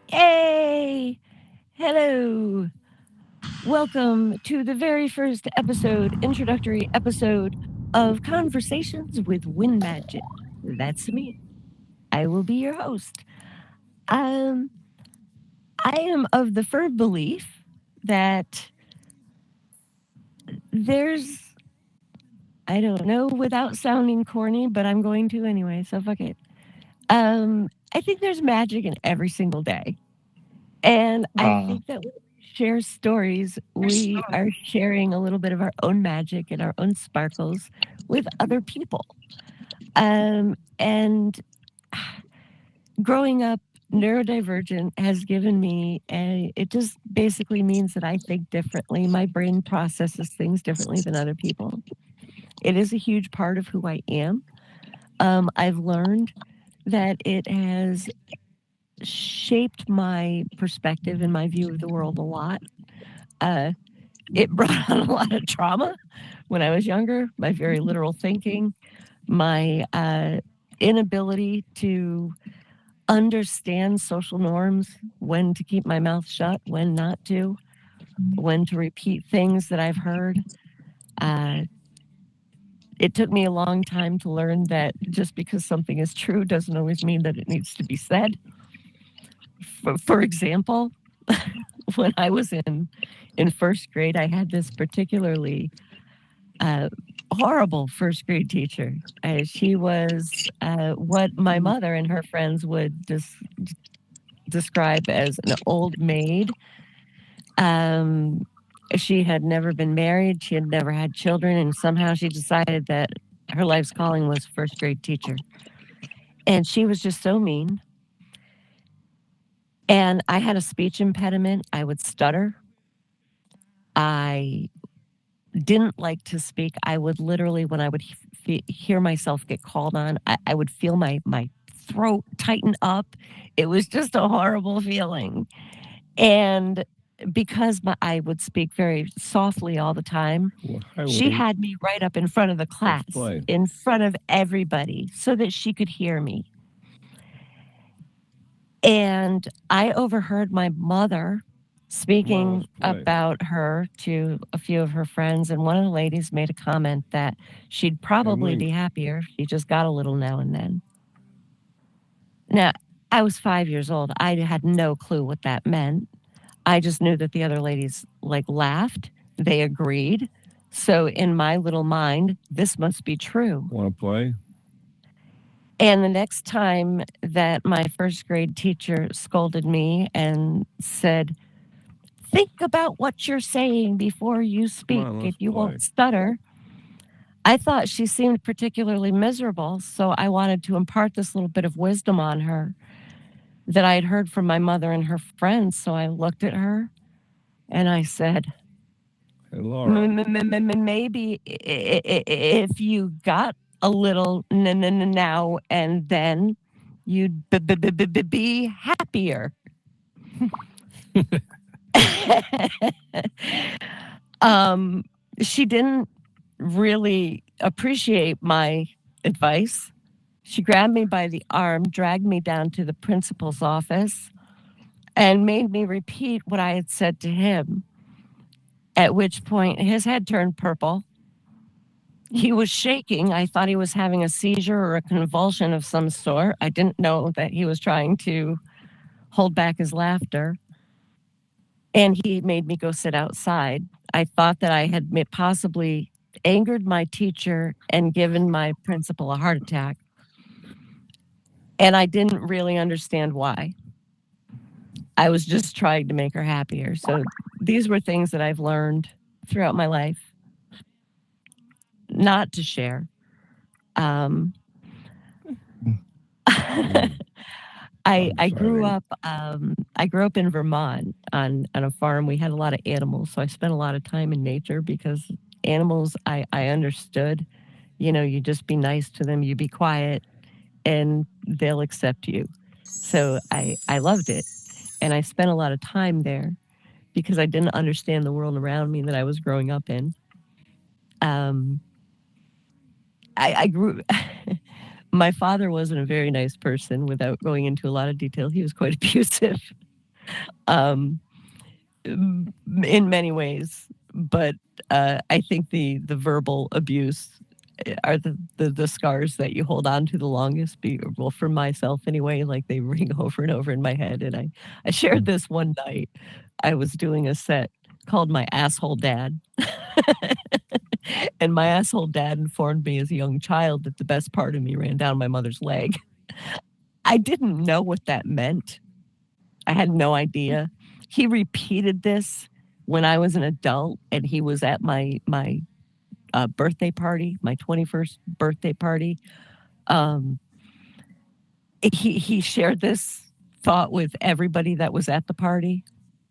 Hey, hello. Welcome to the very first introductory episode of Conversations with Windmajik. That's me. I will be your host. Um, I am of the firm belief that there's, I don't know, without sounding corny, but I'm going to anyway, so fuck it. I think there's magic in every single day. And I Uh, think that when we share stories, we are sharing a little bit of our own magic and our own sparkles with other people. And growing up neurodivergent has given me it just basically means that I think differently. My brain processes things differently than other people. It is a huge part of who I am. I've learned that it has shaped my perspective and my view of the world a lot. Uh, It brought on a lot of trauma when I was younger, my very literal thinking, my inability to understand social norms, when to keep my mouth shut, when not to, when to repeat things that I've heard. Uh, it took me a long time to learn that just because something is true doesn't always mean that it needs to be said. For example, when I was in first grade, I had this particularly uh, horrible first grade teacher. She was what my mother and her friends would describe as an old maid. Um, she had never been married, she had never had children, and somehow she decided that her life's calling was first grade teacher. And she was just so mean. And I had a speech impediment. I would stutter. I didn't like to speak. I would literally, when I would hear myself get called on, I would feel my throat tighten up. It was just a horrible feeling. And because I would speak very softly all the time, she highway had me right up in front of the class, display. in front of everybody, so that she could hear me. And I overheard my mother speaking Play. about her to a few of her friends, and one of the ladies made a comment that she'd probably be happier if she just got a little now and then. Now, I was 5 years old. I had no clue what that meant. I just knew that the other ladies like laughed, they agreed. So in my little mind, this must be true. Want to play? And the next time that my first grade teacher scolded me and said, think about what you're saying before you speak if you won't stutter. I thought she seemed particularly miserable, so I wanted to impart this little bit of wisdom on her that I had heard from my mother and her friends. So I looked at her and I said, Hey, Laura. maybe if you got a little now and then, you'd be happier. um, she didn't really appreciate my advice. She grabbed me by the arm, dragged me down to the principal's office, and made me repeat what I had said to him. At which point, his head turned purple. He was shaking. I thought he was having a seizure or a convulsion of some sort. I didn't know that he was trying to hold back his laughter. And he made me go sit outside. I thought that I had possibly angered my teacher and given my principal a heart attack. And I didn't really understand why. I was just trying to make her happier. So these were things that I've learned throughout my life not to share. Um, I grew up in Vermont on a farm. We had a lot of animals, so I spent a lot of time in nature because animals I understood. You know, you just be nice to them, you be quiet, and they'll accept you. So I loved it, and I spent a lot of time there because I didn't understand the world around me that I was growing up in. Um, I grew My father wasn't a very nice person. Without going into a lot of detail, he was quite abusive. Um, in many ways, but I think the verbal abuse are the scars that you hold on to the longest. Well, for myself anyway, like they ring over and over in my head. And I shared this one night. I was doing a set called My Asshole Dad. And my asshole dad informed me as a young child that the best part of me ran down my mother's leg. I didn't know what that meant. I had no idea. He repeated this when I was an adult, and he was at my birthday party, my 21st birthday party. Um, he shared this thought with everybody that was at the party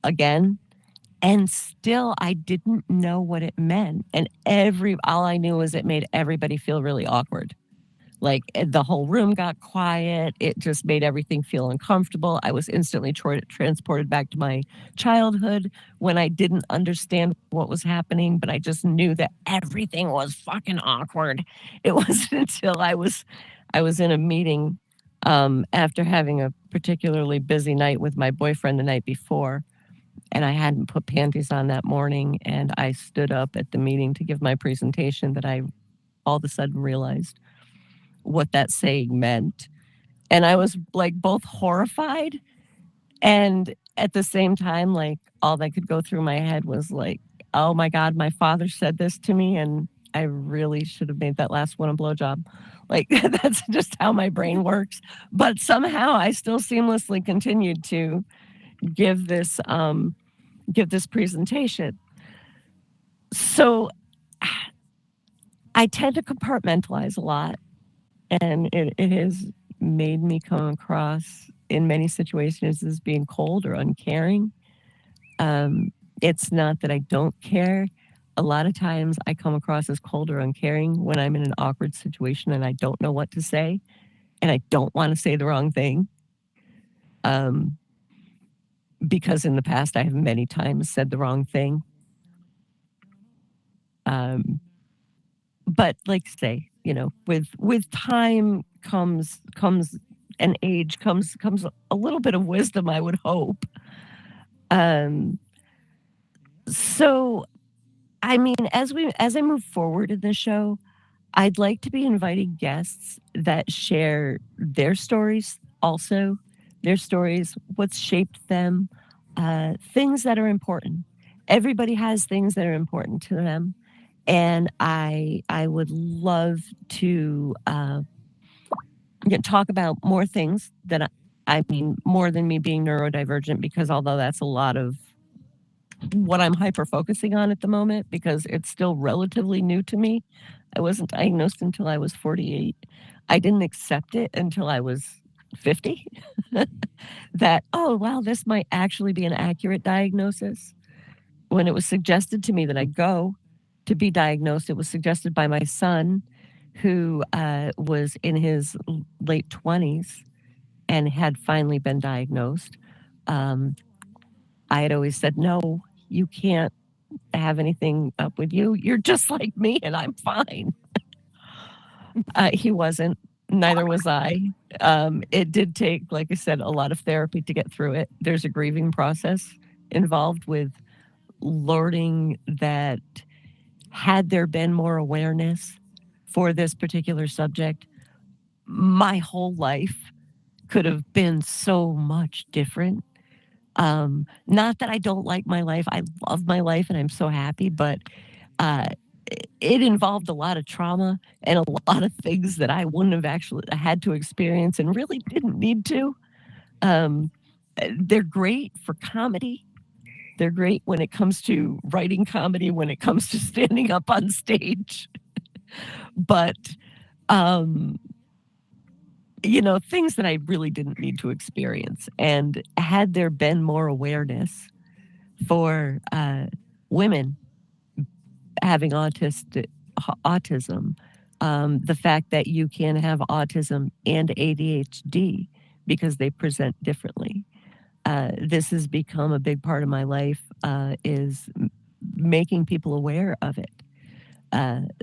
again, and still I didn't know what it meant. And all I knew was it made everybody feel really awkward. Like the whole room got quiet. It just made everything feel uncomfortable. I was instantly transported back to my childhood when I didn't understand what was happening, but I just knew that everything was fucking awkward. It wasn't until I was in a meeting after having a particularly busy night with my boyfriend the night before, and I hadn't put panties on that morning, and I stood up at the meeting to give my presentation that I all of a sudden realized what that saying meant. And I was like both horrified and at the same time, like all that could go through my head was like, oh my God, my father said this to me and I really should have made that last one a blowjob. Like that's just how my brain works. But somehow I still seamlessly continued to give this give this presentation. So I tend to compartmentalize a lot, and it has made me come across in many situations as being cold or uncaring. Um, it's not that I don't care. A lot of times I come across as cold or uncaring when I'm in an awkward situation and I don't know what to say and I don't want to say the wrong thing. Um, because in the past I have many times said the wrong thing. Um, but like say, with time comes an age, comes a little bit of wisdom, I would hope. Um, so I mean, as I move forward in the show, I'd like to be inviting guests that share their stories also, their stories, what's shaped them, things that are important. Everybody has things that are important to them, and I would love to talk about more things that I mean more than me being neurodivergent, because although that's a lot of what I'm hyper focusing on at the moment because it's still relatively new to me. I wasn't diagnosed until I was 48. I didn't accept it until I was 50 that, oh, wow, this might actually be an accurate diagnosis. When it was suggested to me that I go to be diagnosed, it was suggested by my son, who was in his late 20s and had finally been diagnosed. Um, I had always said, no, you can't have anything up with you. You're just like me and I'm fine. He wasn't. Neither was I. It did take, like I said, a lot of therapy to get through it. There's a grieving process involved with learning that had there been more awareness for this particular subject, my whole life could have been so much different. Not that I don't like my life. I love my life and I'm so happy, but uh, it involved a lot of trauma and a lot of things that I wouldn't have actually had to experience and really didn't need to. Um, they're great for comedy. They're great when it comes to writing comedy, when it comes to standing up on stage. But, um, things that I really didn't need to experience. And had there been more awareness for women having autism, the fact that you can have autism and ADHD because they present differently. This has become a big part of my life, is making people aware of it,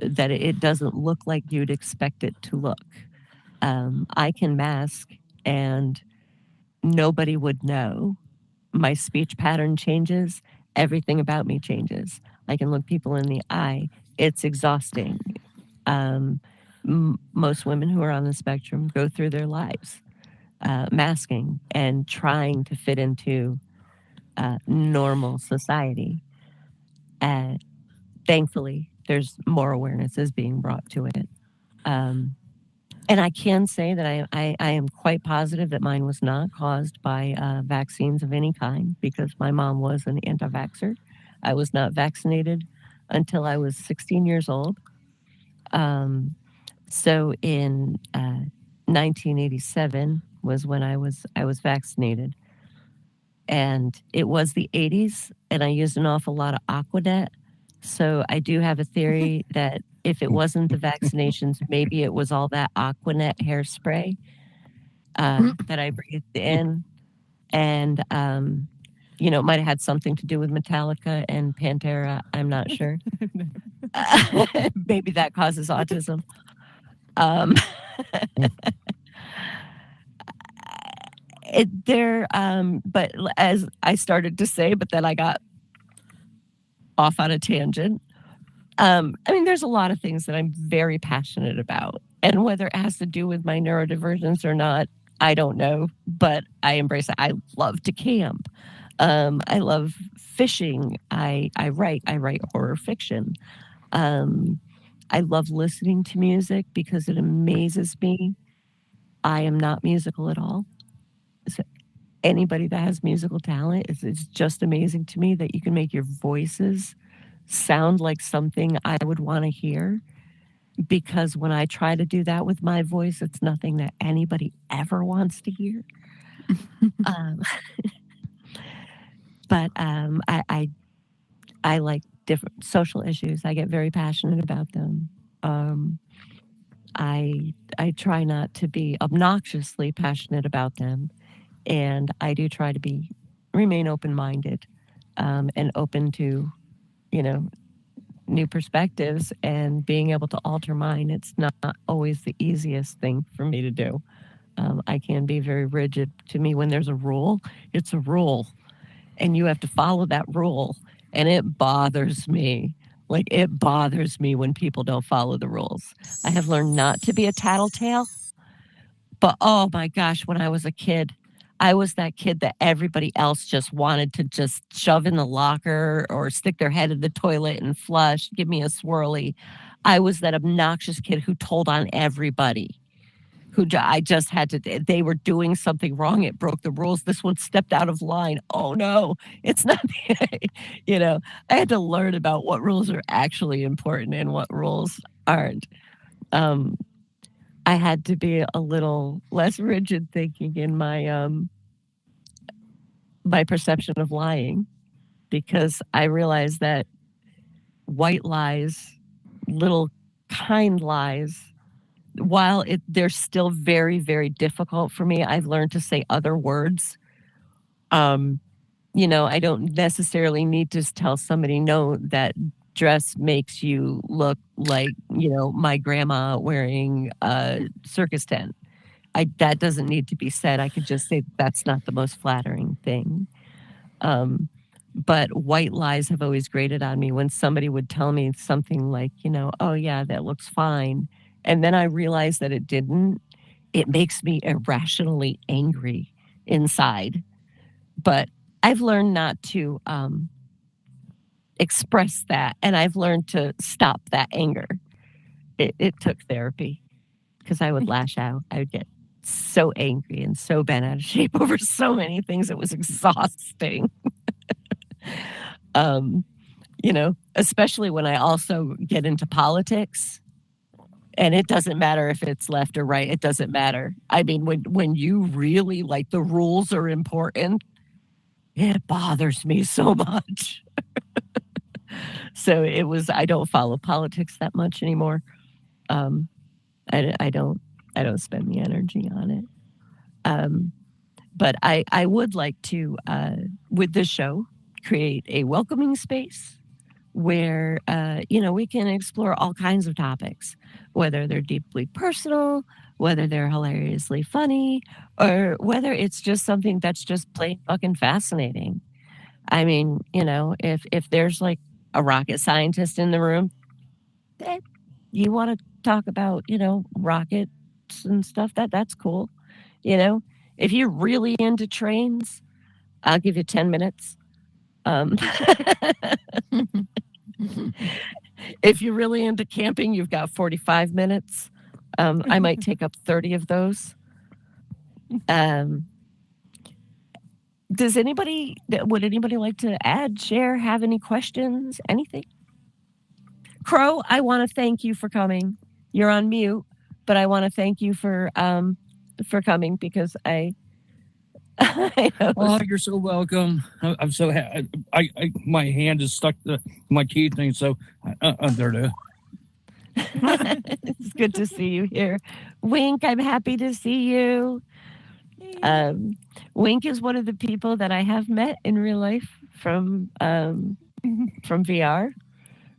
that it doesn't look like you'd expect it to look. I can mask and nobody would know. My speech pattern changes. Everything about me changes. I can look people in the eye. It's exhausting. Um, Most women who are on the spectrum go through their lives masking and trying to fit into normal society. Uh, Thankfully, there's more awareness is being brought to it. Um, and I can say that I am quite positive that mine was not caused by vaccines of any kind because my mom was an anti vaxxer. I was not vaccinated until I was 16 years old. Um, so in 1987 was when I was vaccinated, and it was the 80s, and I used an awful lot of Aquanet. So I do have a theory that if it wasn't the vaccinations, maybe it was all that Aquanet hairspray that I breathed in, and it might have had something to do with Metallica and Pantera. I'm not sure. Maybe that causes autism. Um, but as I started to say, but then I got off on a tangent. I mean, there's a lot of things that I'm very passionate about, and whether it has to do with my neurodivergence or not, I don't know, but I embrace it. I love to camp. I love fishing. I write horror fiction. Um, I love listening to music because it amazes me. I am not musical at all. So anybody that has musical talent is just amazing to me that you can make your voices sound like something I would want to hear. Because when I try to do that with my voice, it's nothing that anybody ever wants to hear. um, but I like different social issues. I get very passionate about them. Um, I try not to be obnoxiously passionate about them, and I do try to remain open minded and open to you know new perspectives and being able to alter mine. It's not always the easiest thing for me to do. I can be very rigid. To me, when there's a rule, it's a rule, and you have to follow that rule. And it bothers me. Like, it bothers me when people don't follow the rules. I have learned not to be a tattletale, but oh my gosh, when I was a kid, I was that kid that everybody else just wanted to just shove in the locker or stick their head in the toilet and flush, give me a swirly. I was that obnoxious kid who told on everybody. I just had to, they were doing something wrong. It broke the rules. This one stepped out of line. Oh no, it's not, you know, I had to learn about what rules are actually important and what rules aren't. Um, I had to be a little less rigid thinking in my perception of lying because I realized that white lies, little kind lies, while they're still very, very difficult for me, I've learned to say other words. Um, I don't necessarily need to tell somebody, no, that dress makes you look like, my grandma wearing a circus tent. That doesn't need to be said. I could just say that's not the most flattering thing. Um, but white lies have always grated on me when somebody would tell me something like, oh yeah, that looks fine. And then I realized that it didn't. It makes me irrationally angry inside. But I've learned not to express that, and I've learned to stop that anger. It took therapy because I would lash out. I would get so angry and so bent out of shape over so many things. It was exhausting. um, Especially when I also get into politics. And it doesn't matter if it's left or right. It doesn't matter. I mean, when you really like the rules are important, it bothers me so much. So I don't follow politics that much anymore. Um, I don't spend the energy on it. Um, but I would like to, with this show, create a welcoming space where, we can explore all kinds of topics, whether they're deeply personal whether they're hilariously funny or whether it's just something that's just plain fucking fascinating. I mean, if there's like a rocket scientist in the room, eh, you want to talk about, rockets and stuff, that's cool. You know, if you're really into trains, I'll give you 10 minutes. Um, if you're really into camping, you've got 45 minutes. I might take up 30 of those. Um, would anybody like to add, share, have any questions, anything? Crow, I want to thank you for coming. You're on mute, but I want to thank you for coming because Oh, you're so welcome. I'm so happy. My hand is stuck to my key thing, so there it is. It's good to see you here. Wink, I'm happy to see you. Wink is one of the people that I have met in real life from VR.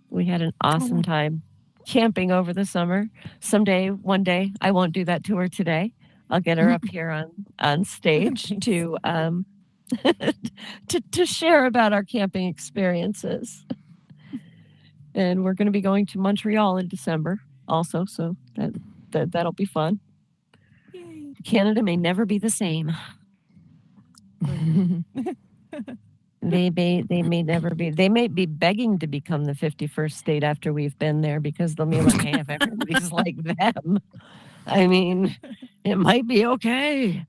We had an awesome time camping over the summer. One day, I won't do that to her today. I'll get her up here on stage to to share about our camping experiences. And we're going to be going to Montreal in December also, so that'll be fun. Yay. Canada may never be the same. They may never be. They may be begging to become the 51st state after we've been there because they'll be like, hey, if everybody's like them, I mean, it might be okay.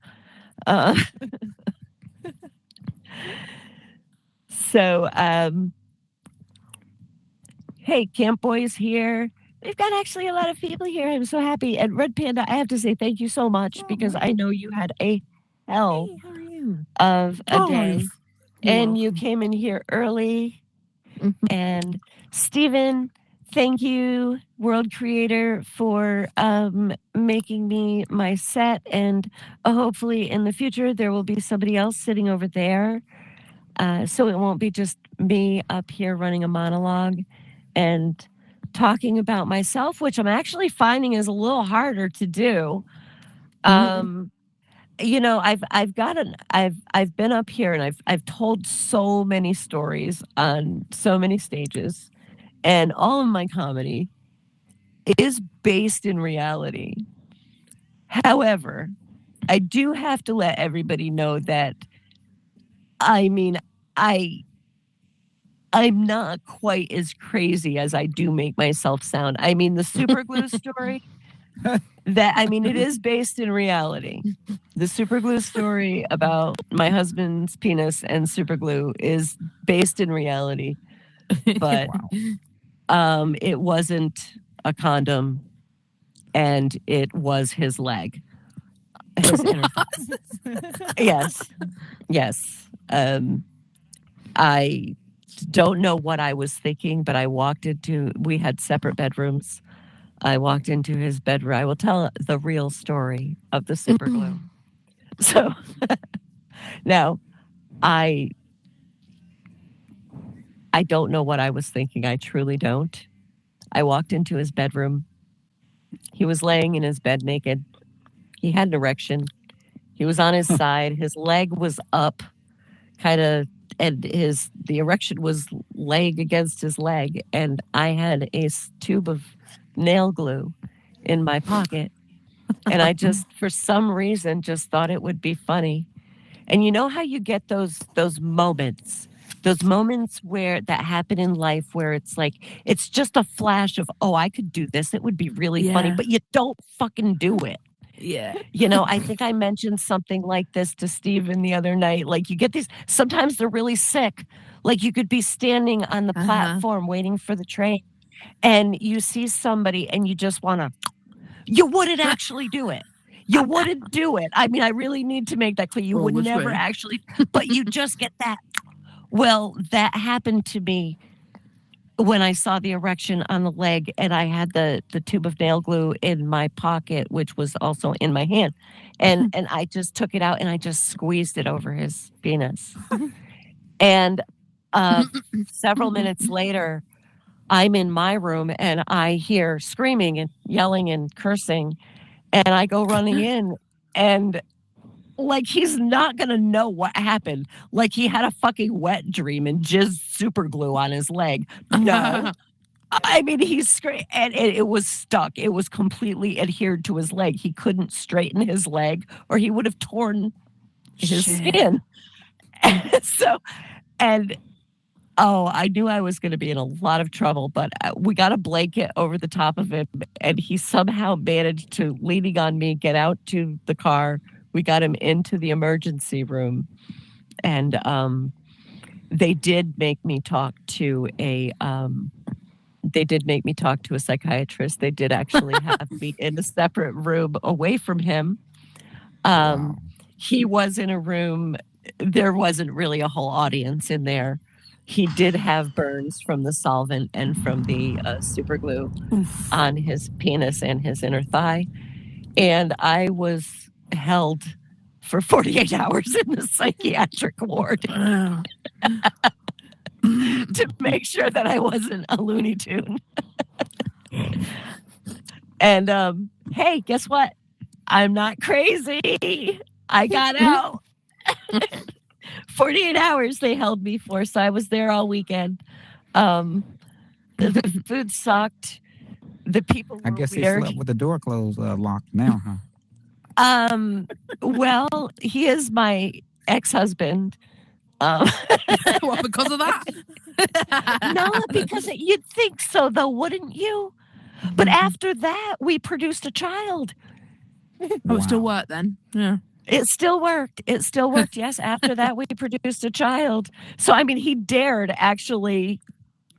So, hey, Camp Boy's here. We've got actually a lot of people here. I'm so happy. And Red Panda, I have to say thank you so much because I know you had a hell of a day. And you came in here early. And Stephen, thank you, World Creator, for making me my set. And hopefully in the future, there will be somebody else sitting over there. So it won't be just me up here running a monologue and talking about myself, which I'm actually finding is a little harder to do. I've been up here and I've told so many stories on so many stages, and all of my comedy is based in reality. However, I do have to let everybody know that I'm not quite as crazy as I do make myself sound. I mean, the super glue story it is based in reality. The super glue story about my husband's penis and super glue is based in reality. But it wasn't a condom, and it was his leg. His inner Yes. Yes. I don't know what I was thinking, but we had separate bedrooms. I walked into his bedroom. I will tell the real story of the super glue. So now I don't know what I was thinking. I truly don't. I walked into his bedroom. He was laying in his bed naked. He had an erection. He was on his side. His leg was up, kind of, and the erection was laying against his leg. And I had a tube of nail glue in my pocket. And I just, for some reason, just thought it would be funny. And you know how you get those moments where that happen in life where it's like, it's just a flash of, oh, I could do this. It would be really funny, but you don't fucking do it. Yeah. I think I mentioned something like this to Steven the other night. Like you get these, sometimes they're really sick. Like you could be standing on the platform waiting for the train and you see somebody and you just want to, you wouldn't actually do it. You wouldn't do it. I mean, I really need to make that clear. You would never actually, but you just get that. Well, that happened to me when I saw the erection on the leg and I had the tube of nail glue in my pocket, which was also in my hand. And I just took it out and I just squeezed it over his penis. And several minutes later, I'm in my room and I hear screaming and yelling and cursing. And I go running in, and like he's not gonna know what happened. Like he had a fucking wet dream and jizzed super glue on his leg. No. I mean, he's straight, and it was stuck. It was completely adhered to his leg. He couldn't straighten his leg, or he would have torn his Shit. skin. So, and oh, I knew I was going to be in a lot of trouble, but we got a blanket over the top of him, and he somehow managed to, leaning on me, get out to the car. We got him into the emergency room, and they did make me talk to a psychiatrist. They did actually have me in a separate room away from him. Wow. He was in a room. There wasn't really a whole audience in there. He did have burns from the solvent and from the super glue Oof. on his penis and his inner thigh. And I was held for 48 hours in the psychiatric ward Ugh. to make sure that I wasn't a Looney Tune. And hey, guess what? I'm not crazy. I got out. 48 hours they held me for, so I was there all weekend. The food sucked. The people were I guess they weird. slept with the door closed, locked now, huh? Well, he is my ex-husband. What, because of that? No, because you'd think so, though, wouldn't you? But after that, we produced a child. Oh, it still Wow. worked then. Yeah. It still worked. It still worked. Yes, after that, we produced a child. So, I mean, he dared actually,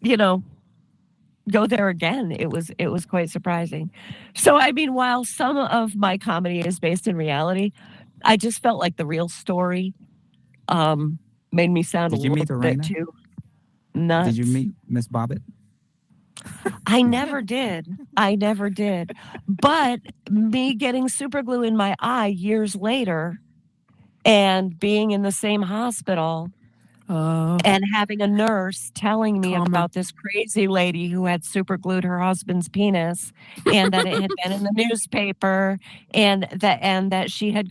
go there again. It was quite surprising. So, I mean, while some of my comedy is based in reality, I just felt like the real story made me sound Did a you meet little bit Lorena? too nuts. Did you meet Miss Bobbitt? I never did. I never did. But me getting super glue in my eye years later and being in the same hospital Oh. and having a nurse telling me Karma. about this crazy lady who had super glued her husband's penis and that it had been in the newspaper and that she had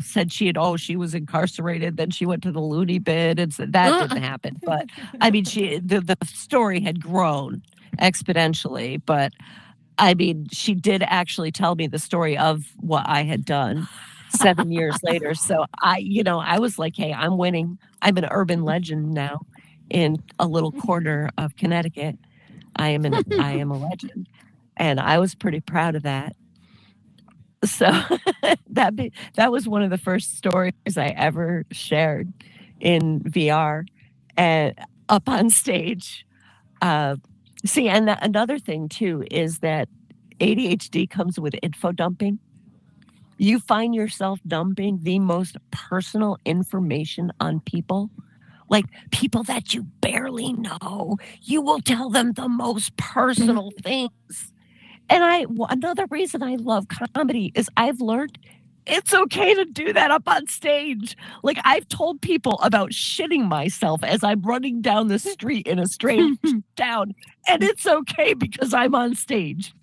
said she was incarcerated, then she went to the loony bin, and so that didn't happen. But I mean, the story had grown exponentially, but I mean, she did actually tell me the story of what I had done 7 years later. So I was like, hey, I'm winning. I'm an urban legend now in a little corner of Connecticut. I am a legend. And I was pretty proud of that. So that was one of the first stories I ever shared in VR and up on stage. See, and another thing too is that ADHD comes with info dumping. You find yourself dumping the most personal information on people, like people that you barely know. You will tell them the most personal things. And another reason I love comedy is I've learned it's okay to do that up on stage. Like I've told people about shitting myself as I'm running down the street in a strange town, and it's okay because I'm on stage.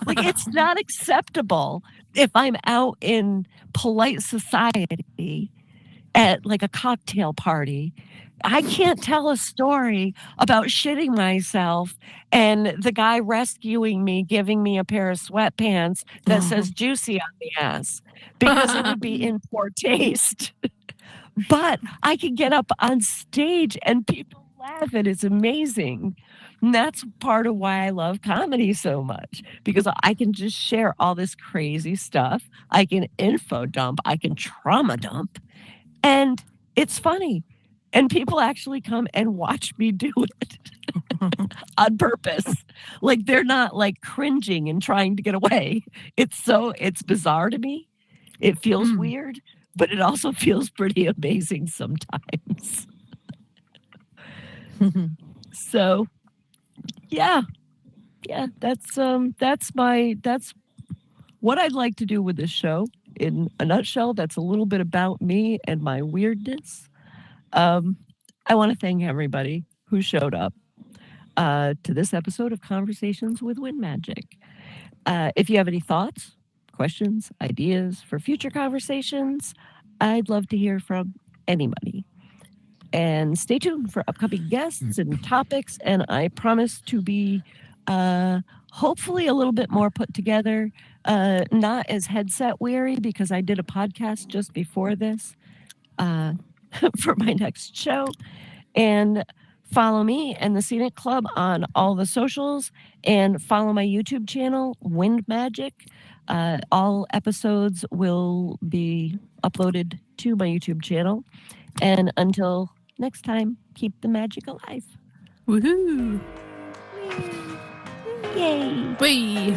Like it's not acceptable if I'm out in polite society at like a cocktail party. I can't tell a story about shitting myself and the guy rescuing me giving me a pair of sweatpants that says juicy on the ass because it would be in poor taste. But I can get up on stage and people laugh and it's amazing. And that's part of why I love comedy so much because I can just share all this crazy stuff. I can info dump, I can trauma dump, and it's funny. And people actually come and watch me do it on purpose. Like they're not like cringing and trying to get away. It's bizarre to me. It feels weird, but it also feels pretty amazing sometimes. So, yeah. Yeah, that's what I'd like to do with this show. In a nutshell, that's a little bit about me and my weirdness. I want to thank everybody who showed up to this episode of Conversations with Windmajik. If you have any thoughts, questions, ideas for future conversations, I'd love to hear from anybody. And stay tuned for upcoming guests and topics. And I promise to be hopefully a little bit more put together, not as headset weary, because I did a podcast just before this for my next show. And follow me and the Scenic Club on all the socials, and follow my YouTube channel, Windmajik. All episodes will be uploaded to my YouTube channel. And until next time, keep the magic alive. Woohoo! Yay! Whee!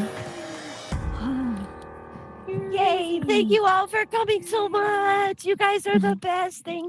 Yay! Thank you all for coming so much. You guys are the best. Thank